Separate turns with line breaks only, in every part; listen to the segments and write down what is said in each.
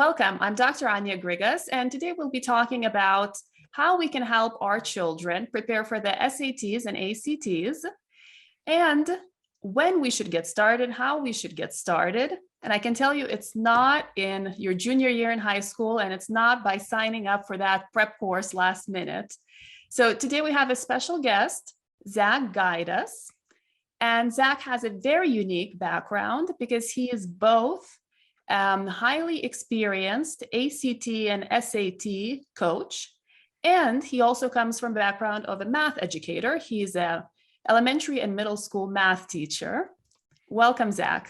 welcome. I'm Dr. Agnia Grigas, and today we'll be talking about how we can help our children prepare for the SATs and ACTs, and when we should get started, how we should get started. And I can tell you it's not in your junior year in high school, and it's not by signing up for that prep course last minute. So today we have a special guest, Zach Gaidosh. And Zach has a very unique background because he is both highly experienced ACT and SAT coach, and he also comes from a background of a math educator. He's a elementary and middle school math teacher. Welcome, Zach.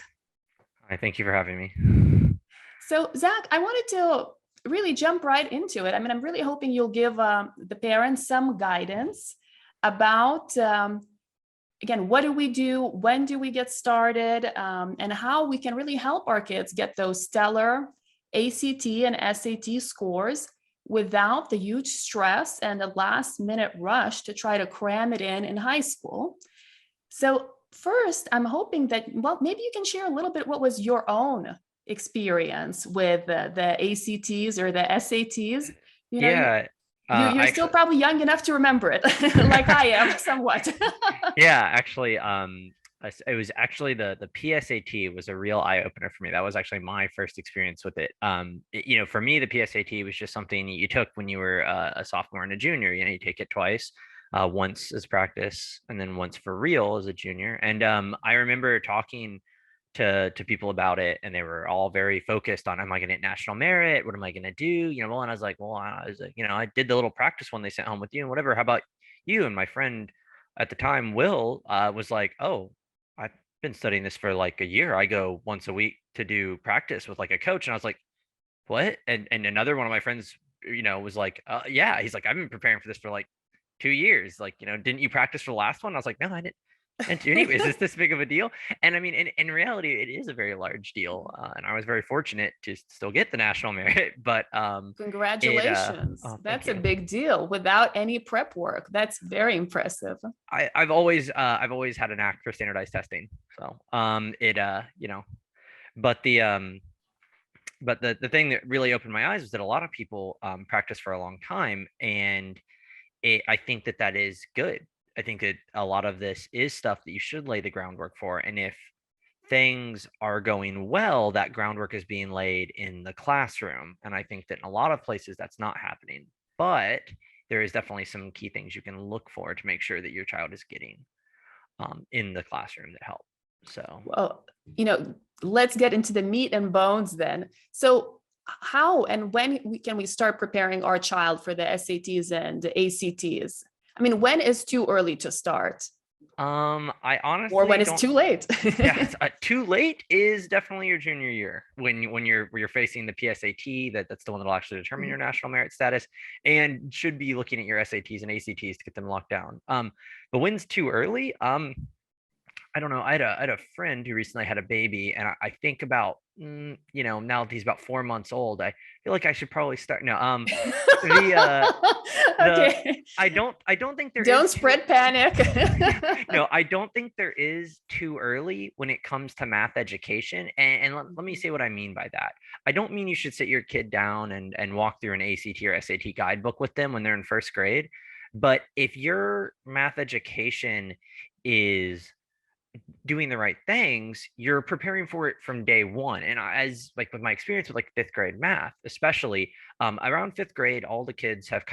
Hi, thank you for having me.
So, Zach, I wanted to really jump right into it. I mean, I'm really hoping you'll give the parents some guidance about again, what do we do? When do we get started? And how we can really help our kids get those stellar ACT and SAT scores without the huge stress and the last minute rush to try to cram it in high school. So first, I'm hoping that, well, maybe you can share a little bit what was your own experience with the ACTs or the SATs. You know,
Yeah,
you're still probably young enough to remember it, like I am somewhat.
yeah, actually, it was actually the PSAT was a real eye opener for me. That was actually my first experience with it. For me, the PSAT was just something you took when you were a sophomore and a junior. You take it twice, once as practice and then once for real as a junior. And I remember talking to people about it, and they were all very focused on, am I going to get national merit, what am I going to do, and I was like, I did the little practice one they sent home with you and whatever, how about you? And my friend at the time, Will, was like, oh, I've been studying this for like a year, I go once a week to do practice with like a coach. And I was like, what? And another one of my friends, was like, yeah, he's like, I've been preparing for this for like 2 years, like, didn't you practice for the last one? I was like, no, I didn't. And anyway, is this big of a deal? And I mean, in reality, it is a very large deal. And I was very fortunate to still get the national merit. But
Congratulations.
thank
That's a
you.
big deal without any prep work. That's very impressive.
I've always had a knack for standardized testing. So but the thing that really opened my eyes was that a lot of people practice for a long time, and I think that is good. I think that a lot of this is stuff that you should lay the groundwork for. And if things are going well, that groundwork is being laid in the classroom. And I think that in a lot of places that's not happening. But there is definitely some key things you can look for to make sure that your child is getting in the classroom that help. So,
Well, let's get into the meat and bones then. So how and when can we start preparing our child for the SATs and the ACTs? I mean, when is too early to start?
I
Or
honestly
when is
don't.
too late?
Yeah, too late is definitely your junior year when you're facing the PSAT. That's the one that'll actually determine your national merit status, and should be looking at your SATs and ACTs to get them locked down. But when's too early? I don't know. I had a friend who recently had a baby, and I think about, now that he's about 4 months old, I feel like I should probably start. No, the the
Okay.
I don't think there is
Don't
too.
spread panic.
No, I don't think there is too early when it comes to math education. And let me say what I mean by that. I don't mean you should sit your kid down and walk through an ACT or SAT guidebook with them when they're in first grade. But if your math education is doing the right things, you're preparing for it from day one. And as like with my experience with like fifth grade math, especially around fifth grade, all the kids have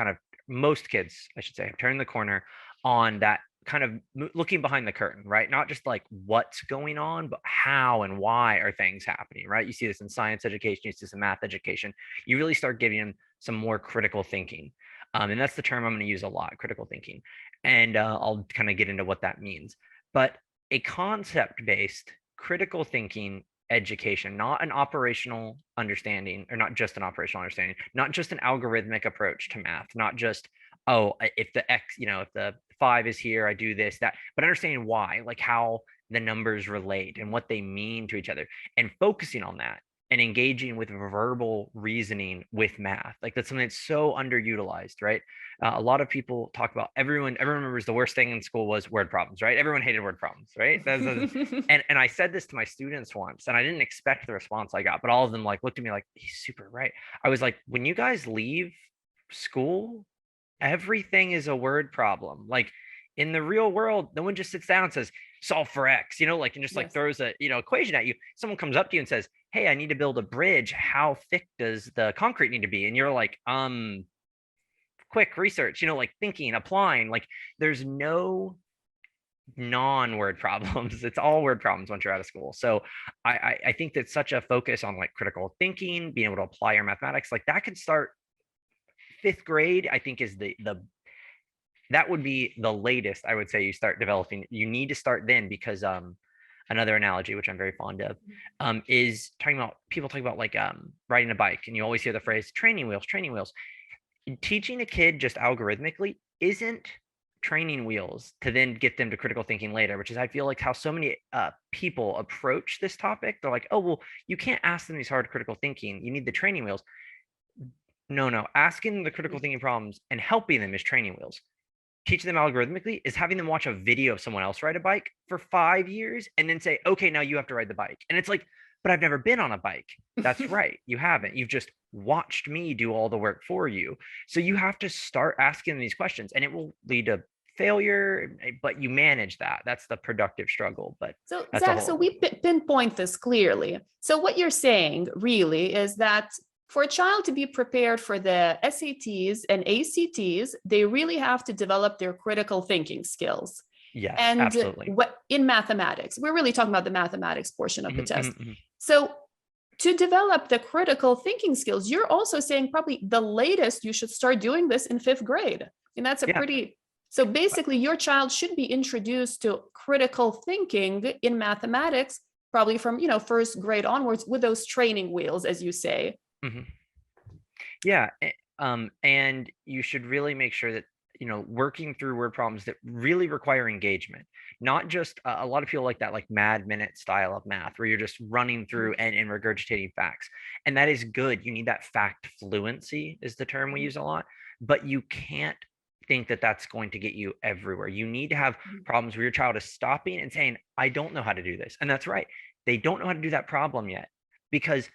most kids, I should say, have turned the corner on that kind of looking behind the curtain, right? Not just like what's going on, but how and why are things happening, right? You see this in science education, you see this in math education. You really start giving them some more critical thinking. And that's the term I'm going to use a lot, critical thinking. And I'll kind of get into what that means. But a concept-based critical thinking education, not an operational understanding, or not just an operational understanding, not just an algorithmic approach to math, not just, oh, if the X, if the 5 is here, I do this, that, but understanding why, like how the numbers relate and what they mean to each other, and focusing on that and engaging with verbal reasoning with math. Like that's something that's so underutilized, right? A lot of people talk about everyone remembers the worst thing in school was word problems, right? Everyone hated word problems, right? And I said this to my students once, and I didn't expect the response I got, but all of them like looked at me like, he's super right. I was like, when you guys leave school, everything is a word problem. Like in the real world, no one just sits down and says, solve for X, like, and just like
Yes.
throws a, equation at you. Someone comes up to you and says, hey, I need to build a bridge. How thick does the concrete need to be? And you're like, quick research, like thinking, applying, like there's no non-word problems. It's all word problems once you're out of school. So I think that such a focus on like critical thinking, being able to apply your mathematics, like that could start fifth grade, I think is the that would be the latest I would say you start developing. You need to start then because another analogy which I'm very fond of is talking about people talking about like riding a bike, and you always hear the phrase training wheels, training wheels. Teaching a kid just algorithmically isn't training wheels to then get them to critical thinking later, which is I feel like how so many people approach this topic. They're like, oh well, you can't ask them these hard critical thinking, you need the training wheels. No, asking them the critical thinking problems and helping them is training wheels. Teaching them algorithmically is having them watch a video of someone else ride a bike for 5 years and then say, okay, now you have to ride the bike. And it's like, but I've never been on a bike. That's right. You haven't. You've just watched me do all the work for you. So you have to start asking them these questions, and it will lead to failure, but you manage that. That's the productive struggle. But
So
that's
Zach, so we pinpoint this clearly. So what you're saying really is that for a child to be prepared for the SATs and ACTs, they really have to develop their critical thinking skills.
Yes,
and
absolutely.
in mathematics, we're really talking about the mathematics portion of the test.
Mm-hmm.
So to develop the critical thinking skills, you're also saying probably the latest you should start doing this in fifth grade. And that's a pretty, so basically your child should be introduced to critical thinking in mathematics, probably from, first grade onwards with those training wheels, as you say.
Mm-hmm. Yeah. And you should really make sure that, working through word problems that really require engagement, not just a lot of people like that, like mad minute style of math, where you're just running through and regurgitating facts. And that is good. You need that fact fluency is the term we use a lot, but you can't think that that's going to get you everywhere. You need to have problems where your child is stopping and saying, I don't know how to do this. And that's right. They don't know how to do that problem yet because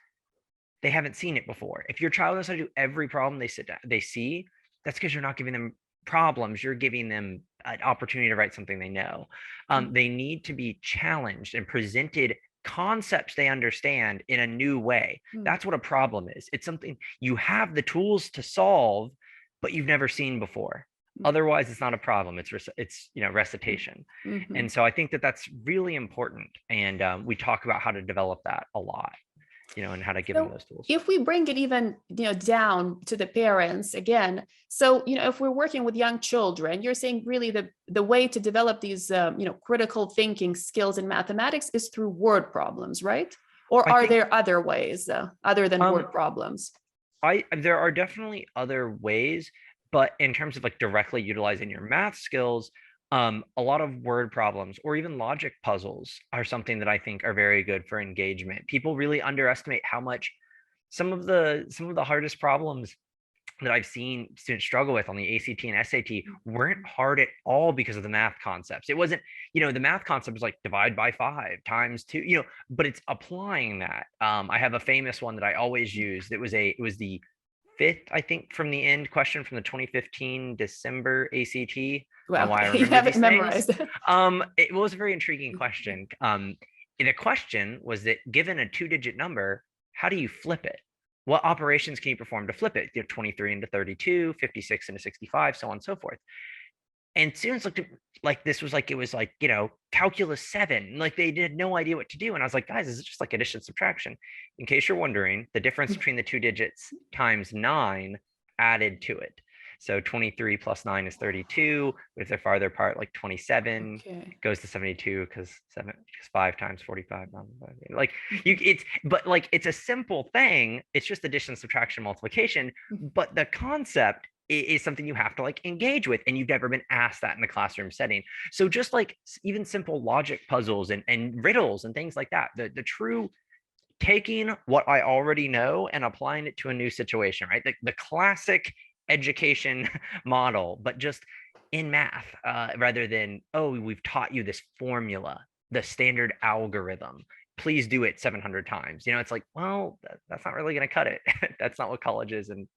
they haven't seen it before. If your child knows how to do every problem they see, that's because you're not giving them problems. You're giving them an opportunity to write something they know. They need to be challenged and presented concepts they understand in a new way. That's what a problem is. It's something you have the tools to solve, but you've never seen before. Otherwise, it's not a problem. It's recitation. And so I think that that's really important. And we talk about how to develop that a lot. And how to give them those tools.
If we bring it even, down to the parents again, so, if we're working with young children, you're saying really the way to develop these, critical thinking skills in mathematics is through word problems, right? Or are there other ways other than word problems?
There are definitely other ways, but in terms of like directly utilizing your math skills, a lot of word problems or even logic puzzles are something that I think are very good for engagement. People really underestimate how much some of the hardest problems that I've seen students struggle with on the ACT and SAT weren't hard at all because of the math concepts. It wasn't, the math concept was like divide by 5 times 2, but it's applying that. I have a famous one that I always use. It was the fifth, I think, from the end question from the 2015 December ACT.
Well,
why I remember
you have it
these
memorized.
It was a very intriguing question. The question was that given a 2-digit number, how do you flip it? What operations can you perform to flip it? 23 into 32, 56 into 65, so on and so forth. And students looked at like this was like it was like calculus 7, like they had no idea what to do. And I was like, guys, this is just like addition subtraction. In case you're wondering, the difference between the 2 digits times 9 added to it. So 23 plus 9 is 32. If they're farther apart, like 27 goes to 72 because 5 times 45. Like it's a simple thing. It's just addition, subtraction, multiplication. But the concept is something you have to like engage with, and you've never been asked that in a classroom setting. So just like even simple logic puzzles and riddles and things like that, the true taking what I already know and applying it to a new situation, right? The classic education model, but just in math, rather than, oh, we've taught you this formula, the standard algorithm. Please do it 700 times. It's like, well, that's not really going to cut it. That's not what colleges and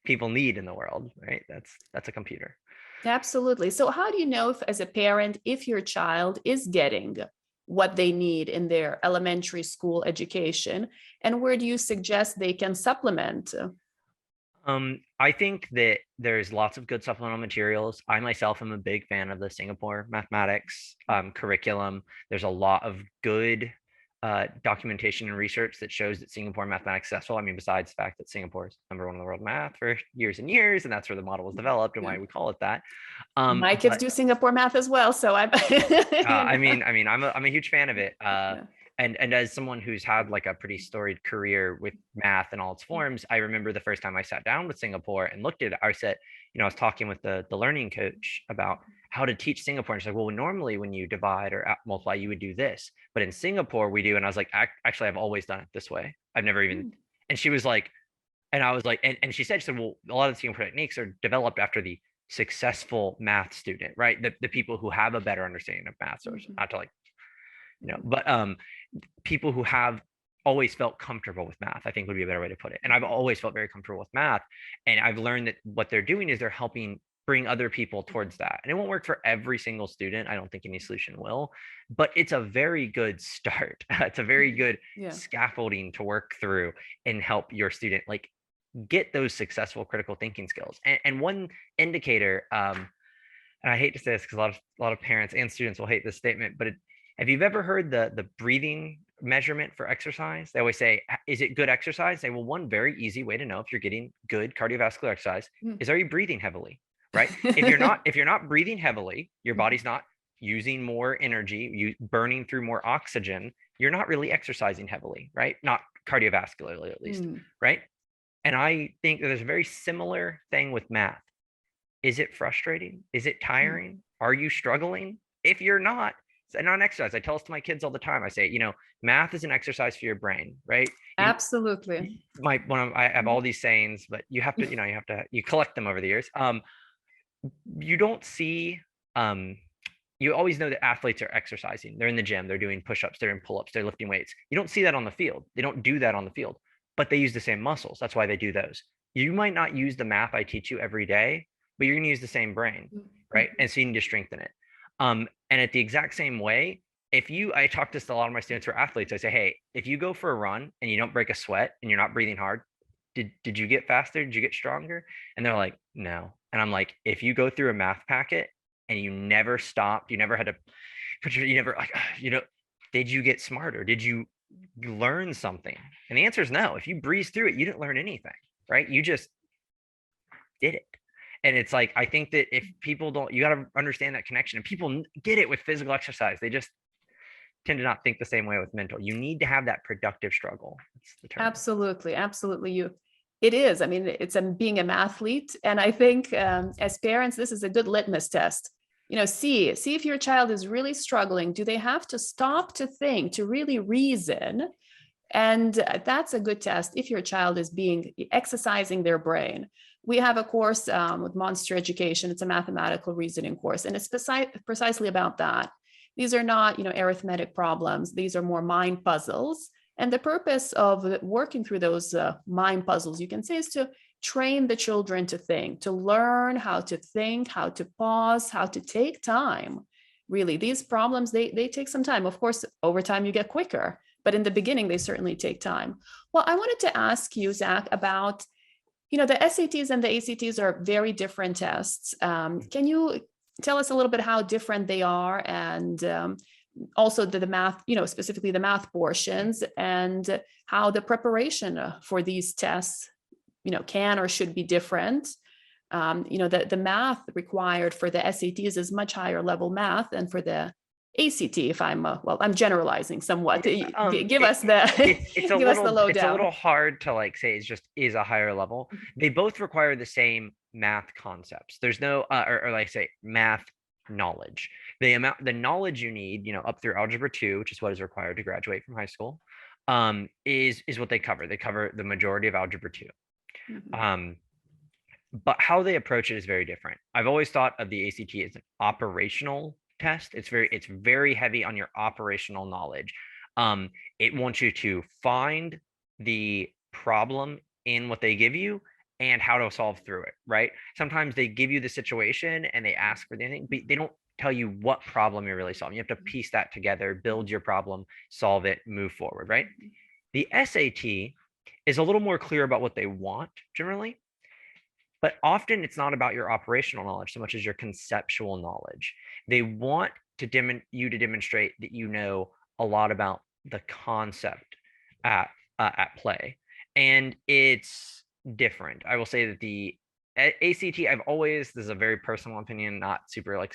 people need in the world, right? That's a computer.
Absolutely. So how do you know if, as a parent, if your child is getting what they need in their elementary school education, and where do you suggest they can supplement?
I think that there's lots of good supplemental materials. I myself am a big fan of the Singapore mathematics curriculum. There's a lot of good documentation and research that shows that Singapore mathematics is successful. I mean, besides the fact that Singapore is #1 in the world math for years and years, and that's where the model was developed and why we call it that.
My kids do Singapore math as well, so I'm.
I'm a huge fan of it. And as someone who's had like a pretty storied career with math in all its forms, I remember the first time I sat down with Singapore and looked at it. I said, I was talking with the learning coach about how to teach Singapore. And she's like, well, normally when you divide or multiply, you would do this, but in Singapore we do. And I was like, actually, I've always done it this way. I've never even. And she was like, and I was like, and she said, well, a lot of the Singapore techniques are developed after the successful math student, right? The people who have a better understanding of math. So not to like, but people who have always felt comfortable with math, I think would be a better way to put it. And I've always felt very comfortable with math. And I've learned that what they're doing is they're helping bring other people towards that. And it won't work for every single student. I don't think any solution will, but it's a very good start. It's a very good scaffolding to work through and help your student like get those successful critical thinking skills. And one indicator, and I hate to say this because a lot of parents and students will hate this statement, but have you ever heard the breathing measurement for exercise? They always say, is it good exercise? Say, well, one very easy way to know if you're getting good cardiovascular exercise is, are you breathing heavily, right? If you're not breathing heavily, your body's not using more energy, you burning through more oxygen, you're not really exercising heavily, right? Not cardiovascularly, at least, right? And I think that there's a very similar thing with math. Is it frustrating? Is it tiring? Are you struggling? If you're not, it's not an exercise. I tell this to my kids all the time. I say, math is an exercise for your brain, right?
Absolutely.
I have all these sayings, but you have to, you collect them over the years. You don't see, you always know that athletes are exercising. They're in the gym, they're doing push-ups, they're in pull-ups, they're lifting weights. You don't see that on the field. They don't do that on the field, but they use the same muscles. That's why they do those. You might not use the math I teach you every day, but you're going to use the same brain, right? And so you need to strengthen it. And at the exact same way, I talk to a lot of my students who are athletes. I say, hey, if you go for a run and you don't break a sweat and you're not breathing hard, did you get faster? Did you get stronger? And they're like, no. And I'm like, if you go through a math packet and you never stopped, you never had to did you get smarter? Did you learn something? And the answer is no. If you breeze through it, you didn't learn anything, right? You just did it. And it's like, I think that if people don't, you got to understand that connection, and people get it with physical exercise. They just tend to not think the same way with mental. You need to have that productive struggle. That's the term.
Absolutely. It is. I mean, it's being a mathlete. And I think as parents, this is a good litmus test. See if your child is really struggling. Do they have to stop to think, to really reason? And that's a good test if your child is exercising their brain. We have a course with Monster Education. It's a mathematical reasoning course, and it's precisely about that. These are not, arithmetic problems. These are more mind puzzles. And the purpose of working through those mind puzzles, you can say, is to train the children to think, to learn how to think, how to pause, how to take time. Really, these problems, they take some time. Of course, over time you get quicker, but in the beginning, they certainly take time. Well, I wanted to ask you, Zach, about the SATs and the ACTs are very different tests. Can you tell us a little bit how different they are, and also the math, specifically the math portions, and how the preparation for these tests, can or should be different? The math required for the SATs is much higher level math than for the ACT. If I'm I'm generalizing somewhat. Give us the lowdown.
It's a little hard to say is a higher level. They both require the same math concepts. There's no math knowledge. The knowledge you need, up through algebra 2, which is what is required to graduate from high school, is what they cover. They cover the majority of algebra 2.
Mhm.
But how they approach it is very different. I've always thought of the ACT as an operational test. It's very heavy on your operational knowledge. It wants you to find the problem in what they give you and how to solve through it, right? Sometimes they give you the situation and they ask for anything, but they don't tell you what problem you're really solving. You have to piece that together, build your problem, solve it, move forward, right? The SAT is a little more clear about what they want generally, but often it's not about your operational knowledge so much as your conceptual knowledge. They want you to demonstrate that you know a lot about the concept at play, and it's different. I will say that the ACT, I've always, this is a very personal opinion, not super like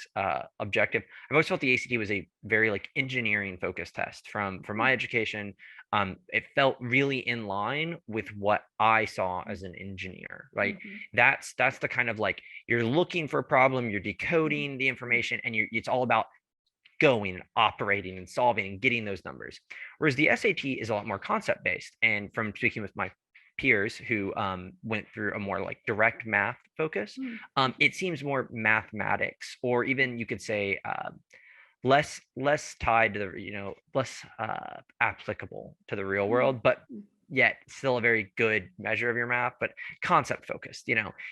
objective. I've always felt the ACT was a very like engineering focused test from my education. It felt really in line with what I saw as an engineer, right? That's the kind of like, you're looking for a problem, you're decoding the information, and it's all about going and operating and solving and getting those numbers. Whereas the SAT is a lot more concept based. And from speaking with my peers who went through a more like direct math focus, it seems more mathematics, or even you could say less tied to the, less applicable to the real world, but yet still a very good measure of your math, but concept focused.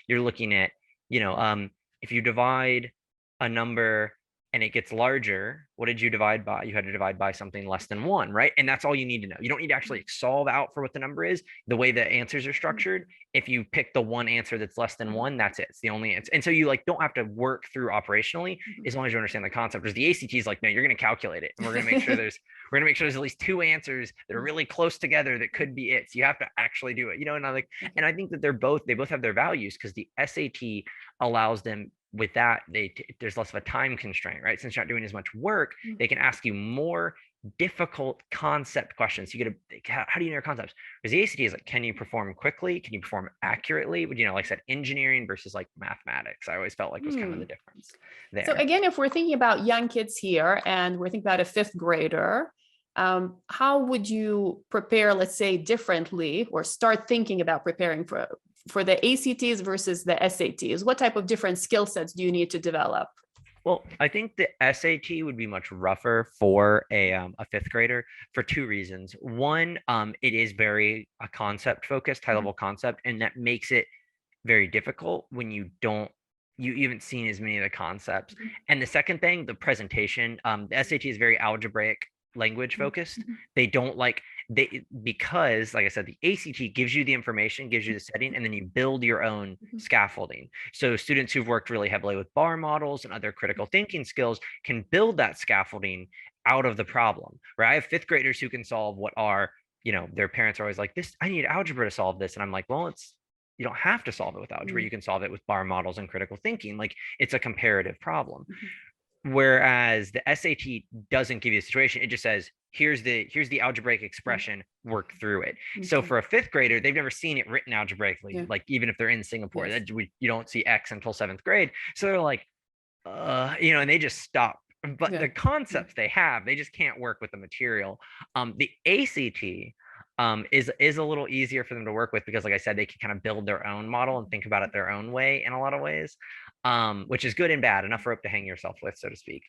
You're looking at, if you divide a number and it gets larger, what did you divide by? You had to divide by something less than 1, right? And that's all you need to know. You don't need to actually solve out for what the number is. The way the answers are structured, if you pick the one answer that's less than 1, that's it. It's the only answer. And so you like don't have to work through operationally as long as you understand the concept. Whereas the ACT is like, no, you're going to calculate it, and we're going to make sure there's at least 2 answers that are really close together that could be it. So you have to actually do it, and I think that they both have their values, because the SAT allows them, with that, there's less of a time constraint, right? Since you're not doing as much work, they can ask you more difficult concept questions. You get how do you know your concepts? Because the ACT is like, can you perform quickly? Can you perform accurately? Would like I said, engineering versus like mathematics, I always felt like was kind of the difference there.
So again, if we're thinking about young kids here and we're thinking about a 5th grader, how would you prepare, let's say, differently, or start thinking about preparing for the ACTs versus the SATs? What type of different skill sets do you need to develop?
Well, I think the SAT would be much rougher for a 5th grader for 2 reasons. One, it is very a concept focused, high level concept, and that makes it very difficult when you haven't seen as many of the concepts. And the second thing, the presentation, the SAT is very algebraic language focused. They don't like because like I said, the ACT gives you the information, gives you the setting, and then you build your own scaffolding. So students who've worked really heavily with bar models and other critical thinking skills can build that scaffolding out of the problem, right? I have 5th graders who can solve what are, their parents are always like, this, I need algebra to solve this. And I'm like, well, you don't have to solve it with algebra. You can solve it with bar models and critical thinking. Like, it's a comparative problem. Whereas the SAT doesn't give you a situation. It just says, here's the algebraic expression, work through it. So for a 5th grader, they've never seen it written algebraically, like even if they're in Singapore, you don't see X until 7th grade. So they're like, and they just stop. But the concepts they have, they just can't work with the material. The ACT is a little easier for them to work with, because like I said, they can kind of build their own model and think about it their own way in a lot of ways, which is good and bad, enough rope to hang yourself with, so to speak.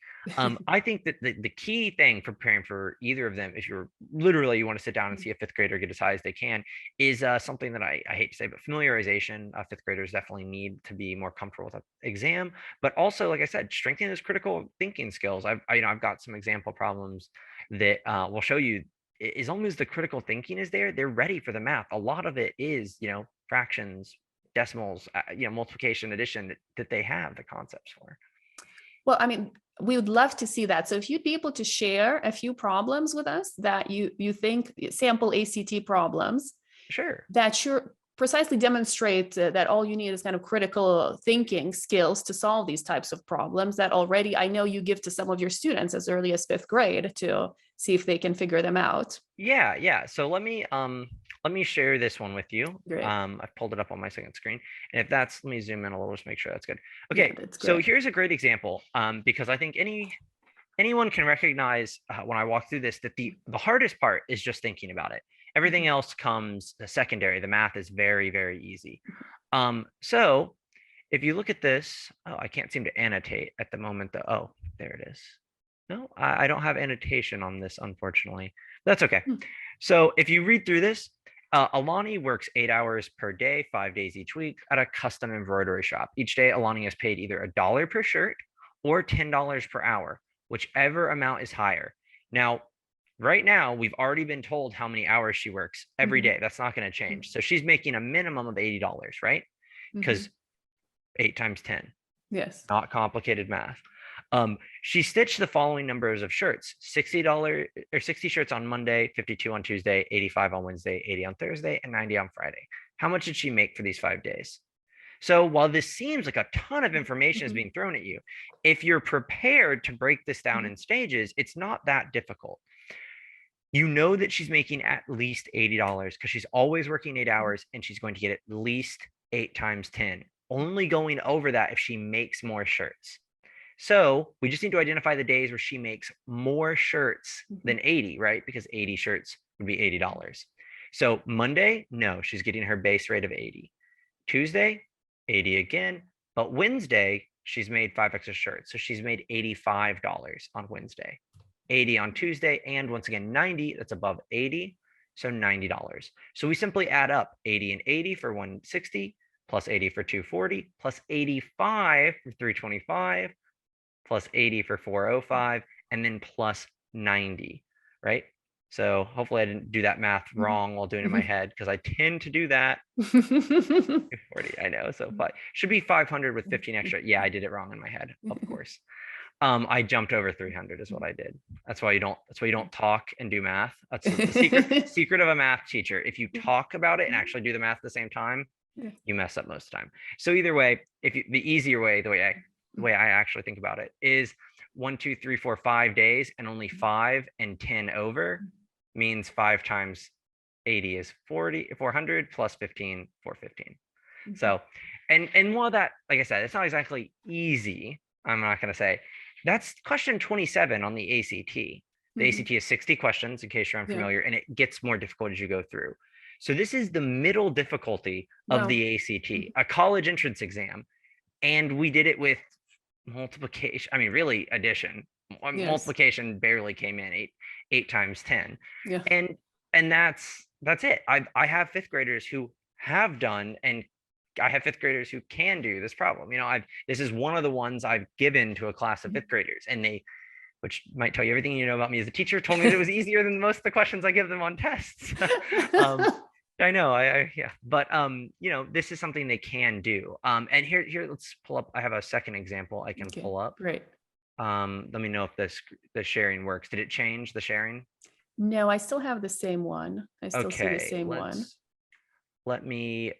I think that the key thing for preparing for either of them, if you want to sit down and see a 5th grader get as high as they can, is something that I hate to say, but familiarization. 5th graders definitely need to be more comfortable with the exam, but also, like I said, strengthening those critical thinking skills. I've got some example problems that will show you, as long as the critical thinking is there, they're ready for the math. A lot of it is, fractions, decimals, multiplication, addition, that they have the concepts for.
Well, I mean, we would love to see that. So if you'd be able to share a few problems with us that you think, sample ACT problems,
sure,
that sure precisely demonstrate that all you need is kind of critical thinking skills to solve these types of problems that already I know you give to some of your students as early as 5th grade to see if they can figure them out.
Yeah. So let me share this one with you.
Great.
I've pulled it up on my second screen, and let me zoom in a little, just make sure that's good. Okay,
Yeah, that's
so
great.
here's a great example, because I think anyone can recognize when I walk through this that the hardest part is just thinking about it. Everything else comes secondary. The math is very, very easy. So if you look at this, oh, I can't seem to annotate at the moment. Oh, there it is. No, I don't have annotation on this, unfortunately. That's okay. So if you read through this, Alani works 8 hours per day, 5 days each week at a custom embroidery shop. Each day, Alani is paid either $1 per shirt or $10 per hour, whichever amount is higher. Now, right now, we've already been told how many hours she works every day. That's not going to change. So she's making a minimum of $80, right? Because 8 times 10.
Yes.
Not complicated math. She stitched the following numbers of shirts: $60 or 60 shirts on Monday, 52 on Tuesday, 85 on Wednesday, 80 on Thursday, and 90 on Friday. How much did she make for these 5 days? So while this seems like a ton of information is being thrown at you, if you're prepared to break this down in stages, it's not that difficult. You know that she's making at least $80 because she's always working 8 hours and she's going to get at least 8 times 10, only going over that if she makes more shirts. So we just need to identify the days where she makes more shirts than 80, right? Because 80 shirts would be $80. So Monday, no, she's getting her base rate of 80. Tuesday, 80 again. But Wednesday, she's made 5 extra shirts. So she's made $85 on Wednesday, 80 on Tuesday, and once again, 90, that's above 80. So $90. So we simply add up 80 and 80 for 160, plus 80 for 240, plus 85 for 325, plus 80 for 405, and then plus 90, right? So hopefully I didn't do that math wrong while doing it in my head, because I tend to do that. 240, I know. So should be 500 with 15 extra. Yeah, I did it wrong in my head, of course. I jumped over 300 is what I did. That's why you don't talk and do math. That's the secret of a math teacher. If you talk about it and actually do the math at the same time, you mess up most of the time. So either way, the easier way, the way I actually think about it is 1, 2, 3, 4, 5 days, and only 5 and 10 over means 5 times 80 is 400 plus 15, 415. So, and while that, like I said, it's not exactly easy, I'm not going to say, that's question 27 on the ACT. The ACT is 60 questions, in case you're unfamiliar, and it gets more difficult as you go through. So this is the middle difficulty of the ACT, a college entrance exam. And we did it with multiplication. I mean, really addition. Multiplication barely came in, 8 times 10. And that's it. I have 5th graders who have done, and I have 5th graders who can do this problem. This is one of the ones I've given to a class of 5th graders, and which might tell you everything you know about me as a teacher, told me that it was easier than most of the questions I give them on tests. I know, yeah, but this is something they can do. And here, let's pull up. I have a second example I can pull up.
Great.
Let me know if the sharing works. Did it change the sharing?
No, I still have the same one. I still see the same one.
Let me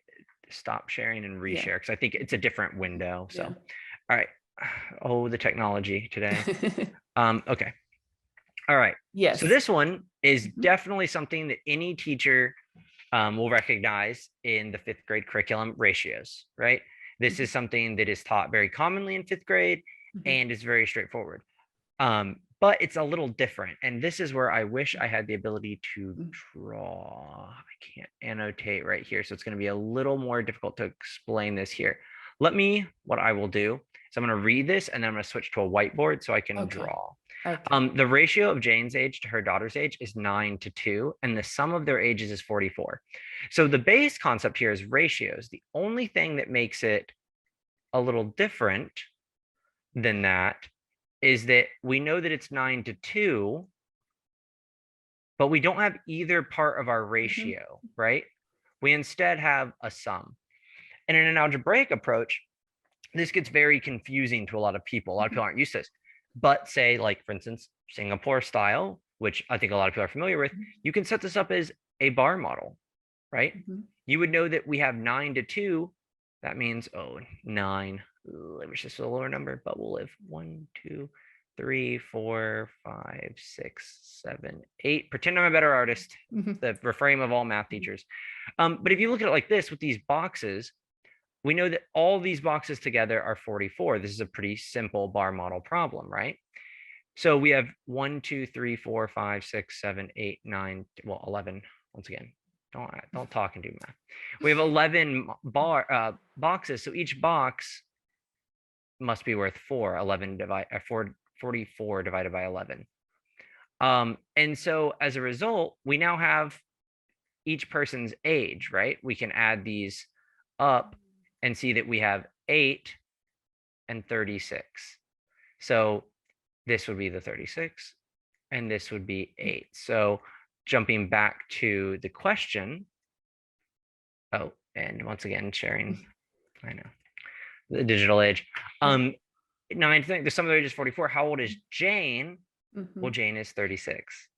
stop sharing and reshare, because I think it's a different window. So, all right. Oh, the technology today. Okay. All right.
Yes.
So this one is definitely something that any teacher will recognize in the 5th grade curriculum: ratios, right? This is something that is taught very commonly in 5th grade and is very straightforward. But it's a little different. And this is where I wish I had the ability to draw. I can't annotate right here. So it's going to be a little more difficult to explain this here. What I will do is I'm going to read this, and then I'm going to switch to a whiteboard so I can draw. The ratio of Jane's age to her daughter's age is 9:2, and the sum of their ages is 44. So the base concept here is ratios. The only thing that makes it a little different than that is that we know that it's 9:2, but we don't have either part of our ratio, right? We instead have a sum. And in an algebraic approach, this gets very confusing to a lot of people. A lot of people aren't used to this. But say, like, for instance, Singapore style, which I think a lot of people are familiar with, you can set this up as a bar model, right? You would know that we have 9:2. That means, 9. I wish this was a lower number, but we'll live. 1, 2, 3, 4, 5, 6, 7, 8. Pretend I'm a better artist. The refrain of all math teachers. But if you look at it like this with these boxes, we know that all these boxes together are 44. This is a pretty simple bar model problem, right? So we have 1, 2, 3, 4, 5, 6, 7, 8, 9, well, 11. Once again, don't talk and do math. We have 11 boxes. So each box must be worth 4. 44 divided by 11. And so as a result, we now have each person's age, right? We can add these up and see that we have 8 and 36. So this would be the 36 and this would be 8. So jumping back to the question. Oh, and once again, sharing, I know, the digital age. Now I think there's some of the age is 44. How old is Jane? Well, Jane is 36.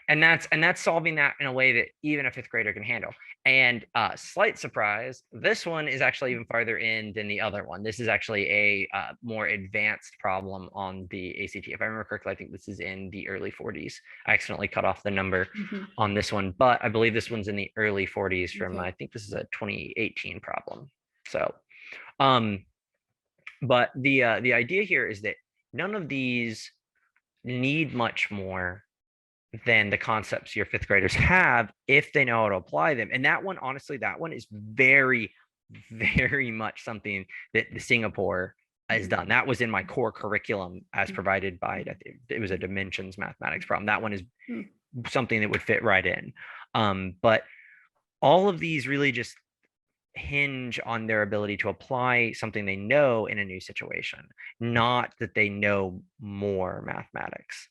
And that's solving that in a way that even a fifth grader can handle. And slight surprise, this one is actually even farther in than the other one. This is actually a more advanced problem on the ACT. If I remember correctly, I think this is in the early 40s. I accidentally cut off the number on this one, but I believe this one's in the early 40s from, I think this is a 2018 problem. So, but the idea here is that none of these need much more than the concepts your fifth graders have if they know how to apply them. And that one, honestly, that one is very, very much something that the Singapore has done. That was in my core curriculum as provided by, it was a dimensions mathematics problem. That one is something that would fit right in. But all of these really just hinge on their ability to apply something they know in a new situation, not that they know more mathematics.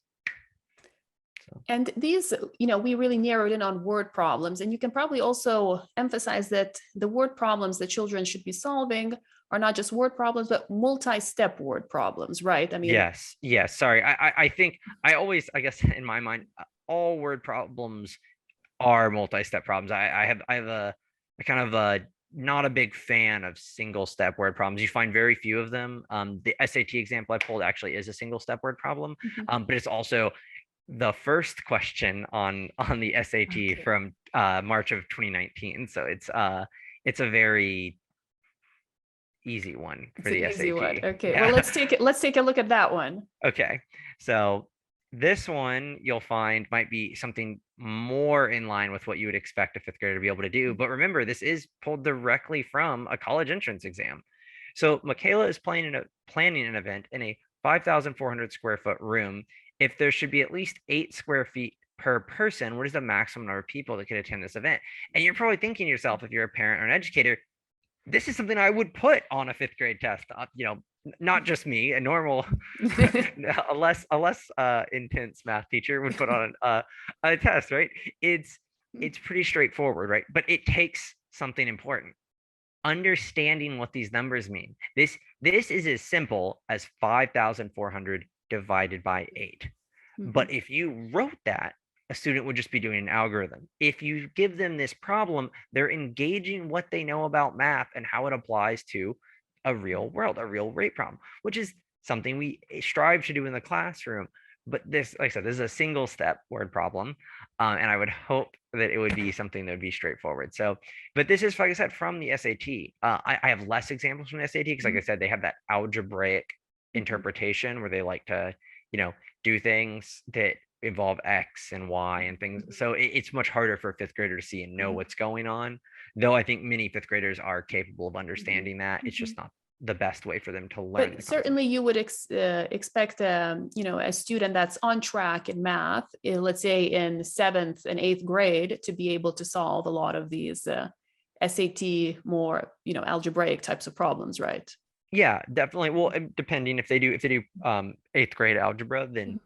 And these, we really narrowed in on word problems. And you can probably also emphasize that the word problems that children should be solving are not just word problems, but multi-step word problems, right? I mean,
yes. Sorry. I think I guess in my mind, all word problems are multi-step problems. I have a kind of a not a big fan of single step word problems. You find very few of them. The SAT example I pulled actually is a single step word problem, but it's also the first question on the SAT from March of 2019. So it's a very easy one for the SAT.
One. Okay, yeah. Well, let's take a look at that one.
Okay, so this one you'll find might be something more in line with what you would expect a fifth grader to be able to do. But remember, this is pulled directly from a college entrance exam. So Michaela is planning an event in a 5,400 square foot room. If there should be at least 8 square feet per person, what is the maximum number of people that could attend this event? And you're probably thinking to yourself, if you're a parent or an educator, this is something I would put on a fifth grade test. Not just me, a normal, a less intense math teacher would put on a test, right? It's pretty straightforward, right? But it takes something important. Understanding what these numbers mean. This is as simple as 5,400 divided by 8. But if you wrote that, a student would just be doing an algorithm. If you give them this problem, they're engaging what they know about math and how it applies to a real world, a real rate problem, which is something we strive to do in the classroom. But this, like I said, this is a single step word problem. And I would hope that it would be something that would be straightforward. So, but this is, like I said, from the SAT. I have less examples from the SAT because, like I said, they have that algebraic interpretation where they like to, do things that involve X and Y and things. So it's much harder for a fifth grader to see and know what's going on. Though I think many fifth graders are capable of understanding that. It's just not the best way for them to learn.
But certainly you would expect, a student that's on track in math, let's say in 7th and 8th grade, to be able to solve a lot of these SAT more, algebraic types of problems, right? Yeah,
definitely. Well, depending if they do 8th grade algebra, then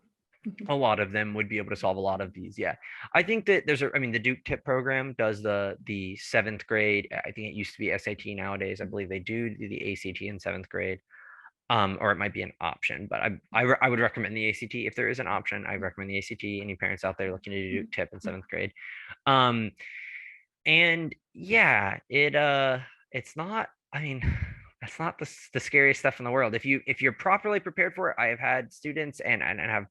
a lot of them would be able to solve a lot of these. Yeah, I think that the Duke Tip program does the 7th grade. I think it used to be SAT. Nowadays I believe they do the ACT in 7th grade, or it might be an option, but I would recommend the ACT. If there is an option, I recommend the ACT. Any parents out there looking to do Duke Tip in 7th grade. And yeah, it's not, that's not the scariest stuff in the world. If you're properly prepared for it. I have had students and have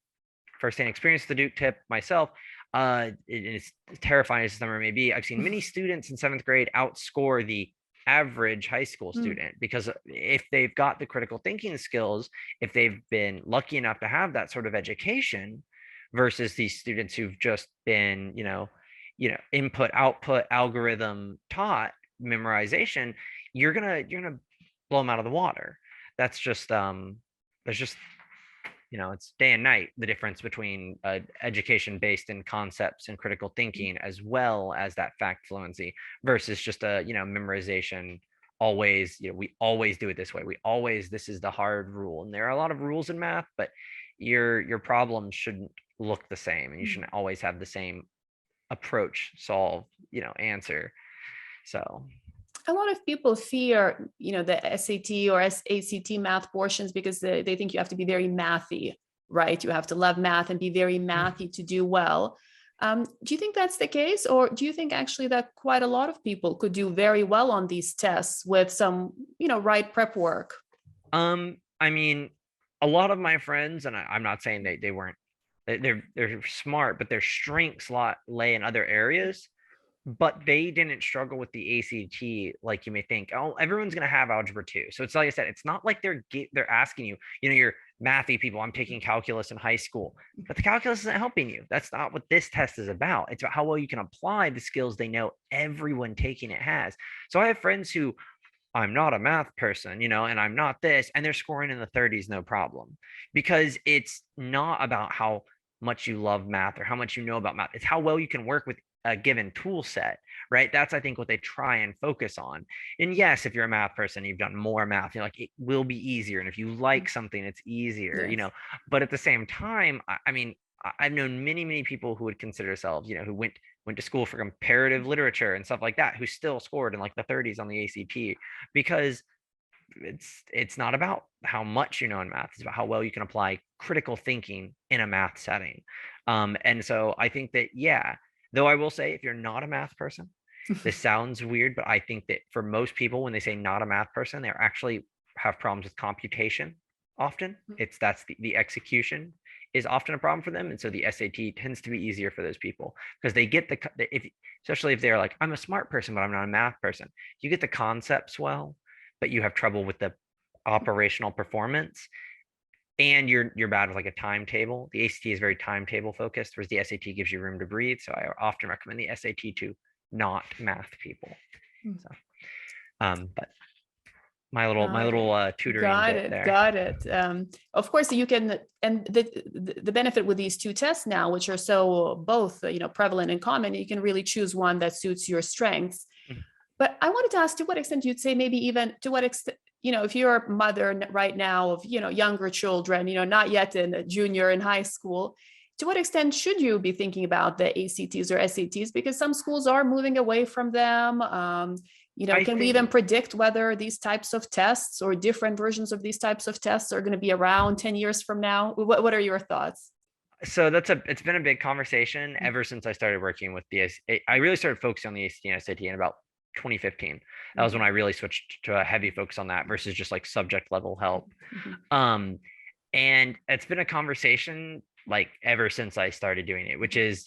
firsthand experience with the Duke Tip myself. It's terrifying as the number may be. I've seen many students in 7th grade outscore the average high school student, because if they've got the critical thinking skills, if they've been lucky enough to have that sort of education versus these students who've just been, input output algorithm taught memorization, you're gonna blow them out of the water. That's just there's just it's day and night, the difference between education based in concepts and critical thinking, as well as that fact fluency, versus just a memorization. Always, we always do it this way. This is the hard rule, and there are a lot of rules in math, but your problems shouldn't look the same, and you shouldn't always have the same approach, solve, answer. So
a lot of people fear, the SAT or ACT math portions because they think you have to be very mathy, right? You have to love math and be very mathy to do well. Do you think that's the case, or do you think actually that quite a lot of people could do very well on these tests with some, right prep work?
I mean, a lot of my friends, and I'm not saying they weren't, they're smart, but their strengths lay in other areas. But they didn't struggle with the ACT like you may think. Oh, everyone's going to have algebra 2. So it's like I said, it's not like they're asking you, you're mathy people, I'm taking calculus in high school, but the calculus isn't helping you. That's not what this test is about. It's about how well you can apply the skills they know everyone taking it has. So I have friends who, I'm not a math person, and I'm not this, and they're scoring in the 30s, no problem, because it's not about how much you love math or how much you know about math. It's how well you can work with a given tool set, right? That's, I think, what they try and focus on. And yes, if you're a math person, you've done more math, you're like, it will be easier. And if you like something, it's easier,
Yes.
but at the same time, I mean, I've known many, many people who would consider themselves, who went to school for comparative literature and stuff like that, who still scored in like the 30s on the ACT, because it's not about how much you know in math, it's about how well you can apply critical thinking in a math setting. And so I think that, yeah, though I will say, if you're not a math person, this sounds weird, but I think that for most people, when they say not a math person, they actually have problems with computation often. That's the execution is often a problem for them. And so the SAT tends to be easier for those people because they get especially if they're like, I'm a smart person, but I'm not a math person. You get the concepts well, but you have trouble with the operational performance, and you're bad with like a timetable. The ACT is very timetable focused, whereas the SAT gives you room to breathe. So I often recommend the SAT to not math people. So, but my little tutoring bit there.
Got it. Of course, you can, and the benefit with these two tests now, which are so both prevalent and common, you can really choose one that suits your strengths. But I wanted to ask, to what extent you'd say, maybe even to what extent, if you're a mother right now of, younger children, not yet in a junior in high school, to what extent should you be thinking about the ACTs or SATs? Because some schools are moving away from them. Can we even predict whether these types of tests or different versions of these types of tests are going to be around 10 years from now? What are your thoughts?
So it's been a big conversation ever since I started working with the I really started focusing on the ACT and SAT in about 2015. That was when I really switched to a heavy focus on that versus just like subject level help. And it's been a conversation like ever since I started doing it, which is,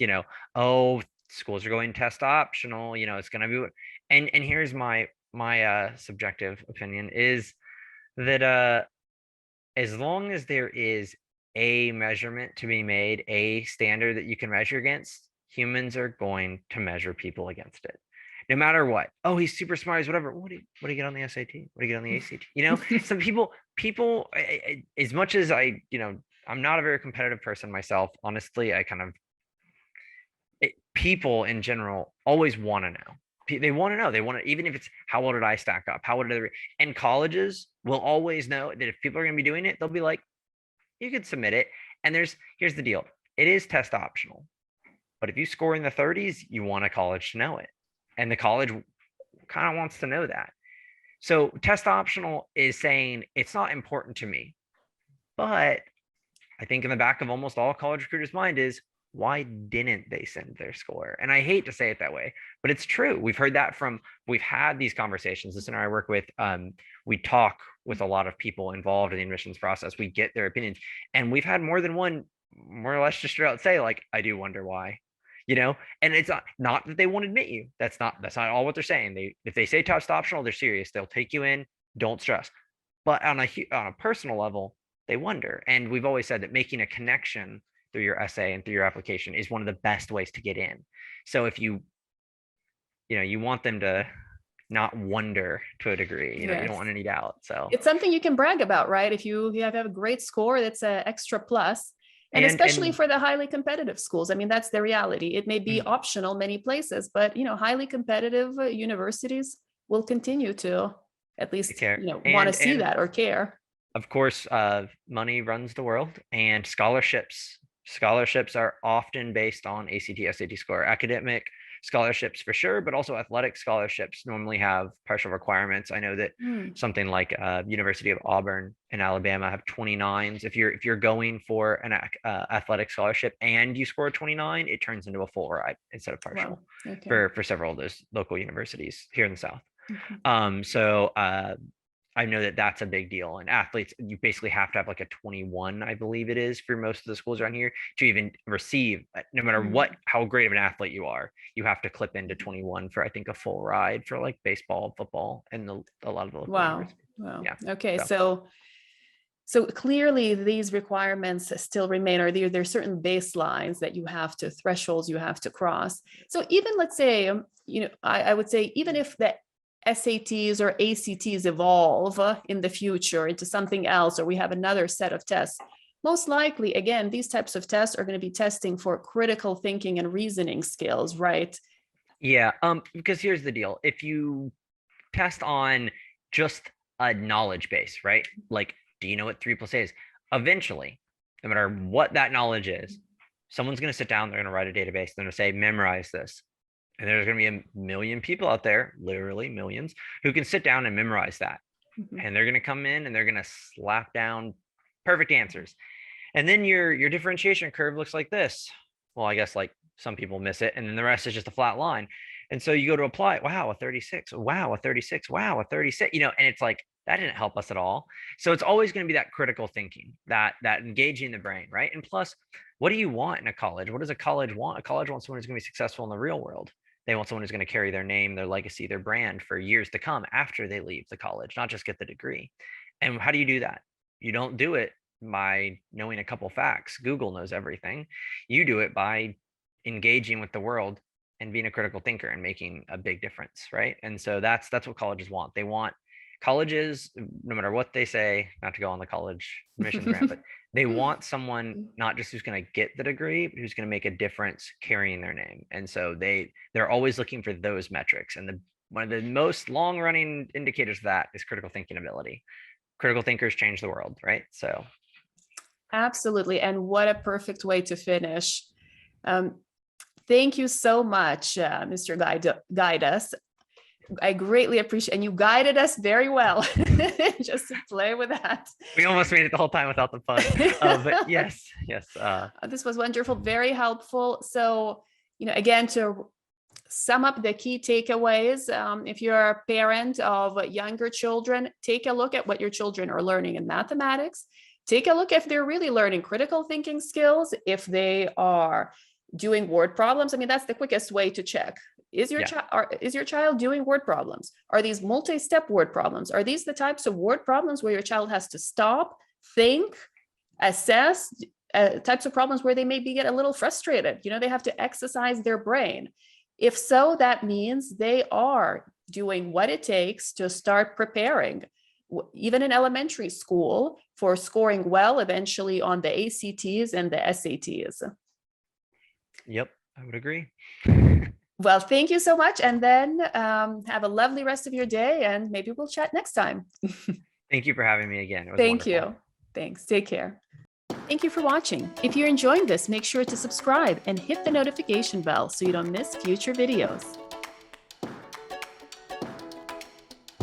oh, schools are going test optional, it's going to be, and here's my subjective opinion is that as long as there is a measurement to be made, a standard that you can measure against, humans are going to measure people against it. No matter what. Oh, he's super smart. He's whatever. What do you get on the SAT? What do you get on the ACT? Some people, as much as I'm not a very competitive person myself. Honestly, people in general always want to know. They want to know. They want to, even if it's how well did I stack up? How well did they? And colleges will always know that if people are going to be doing it, they'll be like, you could submit it. And here's the deal. It is test optional. But if you score in the 30s, you want a college to know it. And the college kind of wants to know that. So test optional is saying it's not important to me. But I think in the back of almost all college recruiters' mind is, why didn't they send their score? And I hate to say it that way, but it's true. We've had these conversations. The center I work with, we talk with a lot of people involved in the admissions process. We get their opinions. And we've had more than one, more or less just straight out say, like, I do wonder why. And it's not that they won't admit you. That's not all what they're saying. If they say test optional, they're serious. They'll take you in. Don't stress. But on a personal level, they wonder. And we've always said that making a connection through your essay and through your application is one of the best ways to get in. So if you want them to not wonder to a degree, you don't want any doubt. So
it's something you can brag about, right? If you have a great score, that's an extra plus. And especially for the highly competitive schools. I mean, that's the reality. It may be optional many places, but highly competitive universities will continue to at least want to see that or care.
Of course, money runs the world, and scholarships are often based on ACT, SAT score. Academic scholarships for sure, but also athletic scholarships normally have partial requirements. I know that something like University of Auburn in Alabama have 29s. If you're going for an athletic scholarship and you score a 29, it turns into a full ride instead of partial.
Wow. Okay.
For several of those local universities here in the South. So I know that that's a big deal. And athletes, you basically have to have like a 21, I believe it is, for most of the schools around here to even receive, no matter how great of an athlete you are, you have to clip into 21 for, I think, a full ride for like baseball, football, and a lot of the local universities.
Wow. Yeah. Okay. So clearly these requirements still remain, or there's certain baselines that thresholds you have to cross. So even, let's say, I would say, even if the SATs or ACTs evolve in the future into something else, or we have another set of tests, most likely, again, these types of tests are going to be testing for critical thinking and reasoning skills, right?
Yeah, because here's the deal. If you test on just a knowledge base, right? Like, do you know what 3 + A is? Eventually, no matter what that knowledge is, someone's going to sit down, they're going to write a database, they're going to say, memorize this. And there's going to be a million people out there, literally millions, who can sit down and memorize that. And they're going to come in and they're going to slap down perfect answers. And then your differentiation curve looks like this. Well, I guess like some people miss it. And then the rest is just a flat line. And so you go to apply it. Wow, a 36. Wow, a 36. Wow, a 36. And it's like, that didn't help us at all. So it's always going to be that critical thinking, that engaging the brain, right? And plus, what do you want in a college? What does a college want? A college wants someone who's going to be successful in the real world. They want someone who's going to carry their name, their legacy, their brand for years to come after they leave the college, not just get the degree. And how do you do that? You don't do it by knowing a couple facts. Google knows everything. You do it by engaging with the world and being a critical thinker and making a big difference, right? And so that's what colleges want. They want colleges, no matter what they say, not to go on the college admissions rant, but they want someone not just who's going to get the degree, but who's going to make a difference carrying their name. And so they're always looking for those metrics. And one of the most long-running indicators of that is critical thinking ability. Critical thinkers change the world, right? So
absolutely. And what a perfect way to finish. Thank you so much, Mr. Gaidosh. I greatly appreciate, and you guided us very well. Just to play with that.
We almost made it the whole time without the fun. But yes.
This was wonderful, very helpful. So, again, to sum up the key takeaways, if you're a parent of younger children, take a look at what your children are learning in mathematics. Take a look if they're really learning critical thinking skills, if they are doing word problems. I mean, that's the quickest way to check. Is your child doing word problems? Are these multi-step word problems? Are these the types of word problems where your child has to stop, think, assess, types of problems where they maybe get a little frustrated? They have to exercise their brain. If so, that means they are doing what it takes to start preparing, even in elementary school, for scoring well eventually on the ACTs and the SATs.
Yep, I would agree.
Well, thank you so much. And then have a lovely rest of your day, and maybe we'll chat next time.
Thank you for having me again. It was
Thank
wonderful.
you. Thanks. Take care. Thank you for watching. If you're enjoying this, make sure to subscribe and hit the notification bell so you don't miss future videos.